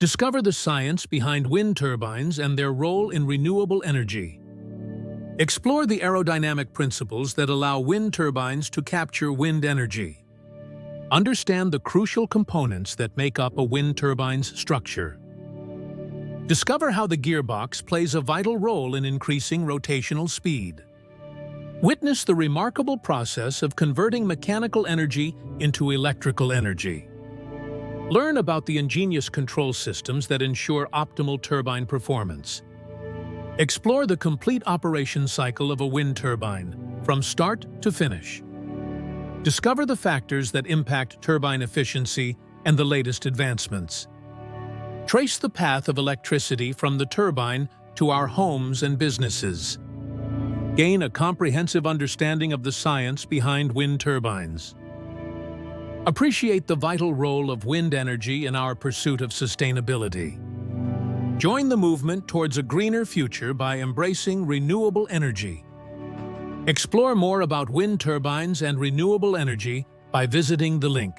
Discover the science behind wind turbines and their role in renewable energy. Explore the aerodynamic principles that allow wind turbines to capture wind energy. Understand the crucial components that make up a wind turbine's structure. Discover how the gearbox plays a vital role in increasing rotational speed. Witness the remarkable process of converting mechanical energy into electrical energy. Learn about the ingenious control systems that ensure optimal turbine performance. Explore the complete operation cycle of a wind turbine, from start to finish. Discover the factors that impact turbine efficiency and the latest advancements. Trace the path of electricity from the turbine to our homes and businesses. Gain a comprehensive understanding of the science behind wind turbines. Appreciate the vital role of wind energy in our pursuit of sustainability. Join the movement towards a greener future by embracing renewable energy. Explore more about wind turbines and renewable energy by visiting the link.